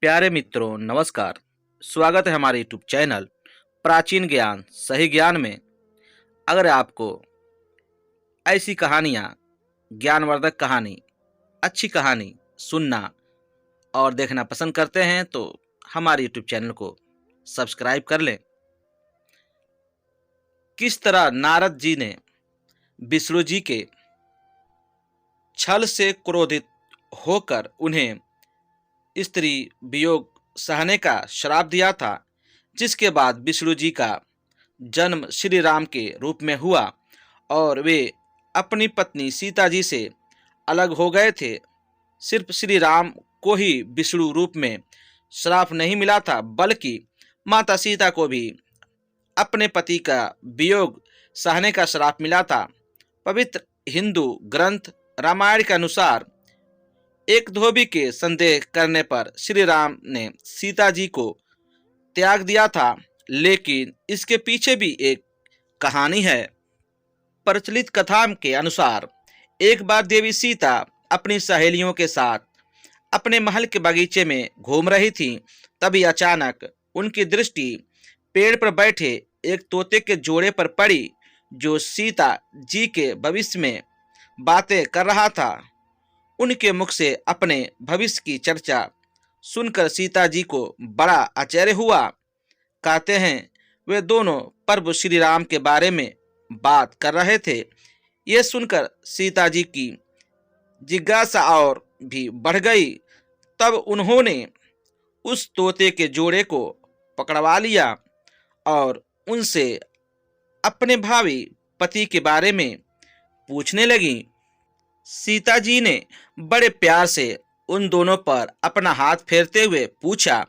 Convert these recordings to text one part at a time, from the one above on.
प्यारे मित्रों, नमस्कार। स्वागत है हमारे यूट्यूब चैनल प्राचीन ज्ञान सही ज्ञान में। अगर आपको ऐसी कहानियाँ, ज्ञानवर्धक कहानी, अच्छी कहानी सुनना और देखना पसंद करते हैं तो हमारे यूट्यूब चैनल को सब्सक्राइब कर लें। किस तरह नारद जी ने विष्णु जी के छल से क्रोधित होकर उन्हें स्त्री वियोग सहने का श्राप दिया था, जिसके बाद विष्णु जी का जन्म श्री राम के रूप में हुआ और वे अपनी पत्नी सीता जी से अलग हो गए थे। सिर्फ श्री राम को ही विष्णु रूप में श्राप नहीं मिला था, बल्कि माता सीता को भी अपने पति का वियोग सहने का श्राप मिला था। पवित्र हिंदू ग्रंथ रामायण के अनुसार एक धोबी के संदेह करने पर श्री राम ने सीता जी को त्याग दिया था, लेकिन इसके पीछे भी एक कहानी है। प्रचलित कथा के अनुसार एक बार देवी सीता अपनी सहेलियों के साथ अपने महल के बगीचे में घूम रही थी। तभी अचानक उनकी दृष्टि पेड़ पर बैठे एक तोते के जोड़े पर पड़ी, जो सीता जी के भविष्य में बातें कर रहा था। उनके मुख से अपने भविष्य की चर्चा सुनकर सीता जी को बड़ा आश्चर्य हुआ। कहते हैं वे दोनों प्रभु श्री राम के बारे में बात कर रहे थे। ये सुनकर सीता जी की जिज्ञासा और भी बढ़ गई। तब उन्होंने उस तोते के जोड़े को पकड़वा लिया और उनसे अपने भावी पति के बारे में पूछने लगी। सीता जी ने बड़े प्यार से उन दोनों पर अपना हाथ फेरते हुए पूछा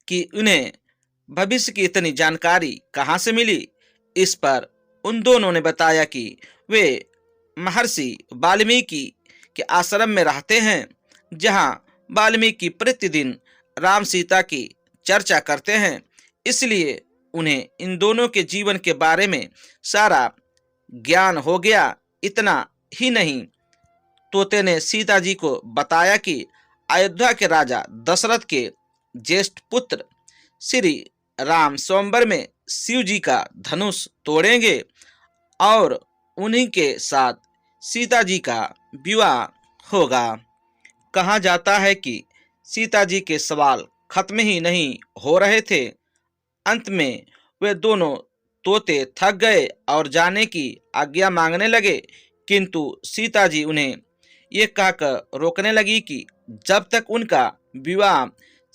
कि उन्हें भविष्य की इतनी जानकारी कहाँ से मिली। इस पर उन दोनों ने बताया कि वे महर्षि वाल्मीकि के आश्रम में रहते हैं, जहाँ वाल्मीकि प्रतिदिन राम सीता की चर्चा करते हैं। इसलिए उन्हें इन दोनों के जीवन के बारे में सारा ज्ञान हो गया। इतना ही नहीं, तोते ने सीता जी को बताया कि अयोध्या के राजा दशरथ के ज्येष्ठ पुत्र श्री राम स्वयंवर में शिव जी का धनुष तोड़ेंगे और उन्हीं के साथ सीता जी का विवाह होगा। कहा जाता है कि सीता जी के सवाल खत्म ही नहीं हो रहे थे। अंत में वे दोनों तोते थक गए और जाने की आज्ञा मांगने लगे, किंतु सीता जी उन्हें ये कहकर रोकने लगी कि जब तक उनका विवाह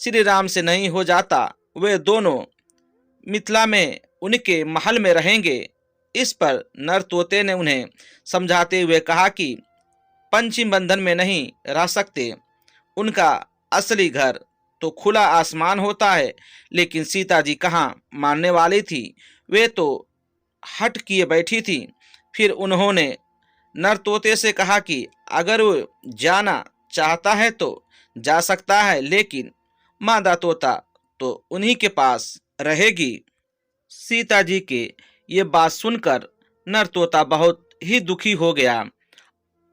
श्री राम से नहीं हो जाता, वे दोनों मिथिला में उनके महल में रहेंगे। इस पर नर तोते ने उन्हें समझाते हुए कहा कि पंचम बंधन में नहीं रह सकते। उनका असली घर तो खुला आसमान होता है। लेकिन सीता जी कहाँ मानने वाली थी, वे तो हट किए बैठी थी। फिर उन्होंने नर तोते से कहा कि अगर वो जाना चाहता है तो जा सकता है, लेकिन मादा तोता तो उन्हीं के पास रहेगी। सीता जी के ये बात सुनकर नर तोता बहुत ही दुखी हो गया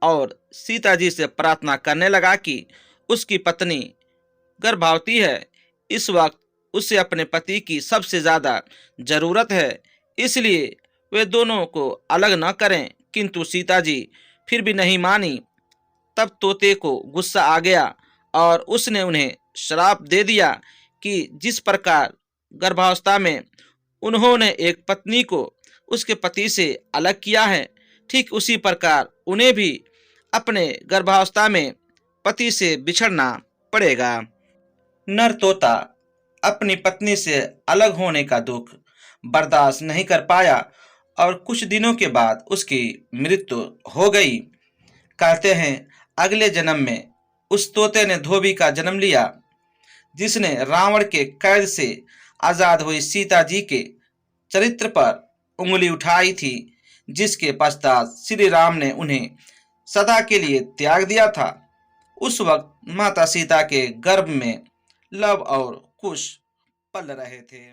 और सीता जी से प्रार्थना करने लगा कि उसकी पत्नी गर्भवती है। इस वक्त उसे अपने पति की सबसे ज़्यादा ज़रूरत है, इसलिए वे दोनों को अलग न करें। किंतु सीता जी फिर भी नहीं मानी। तब तोते को गुस्सा आ गया और उसने उन्हें श्राप दे दिया कि जिस प्रकार गर्भावस्था में उन्होंने एक पत्नी को उसके पति से अलग किया है, ठीक उसी प्रकार उन्हें भी अपने गर्भावस्था में पति से बिछड़ना पड़ेगा। नर तोता अपनी पत्नी से अलग होने का दुख बर्दाश्त नहीं कर पाया और कुछ दिनों के बाद उसकी मृत्यु हो गई। कहते हैं अगले जन्म में उस तोते ने धोबी का जन्म लिया, जिसने रावण के कैद से आजाद हुई सीता जी के चरित्र पर उंगली उठाई थी, जिसके पश्चात श्री राम ने उन्हें सदा के लिए त्याग दिया था। उस वक्त माता सीता के गर्भ में लव और कुश पल रहे थे।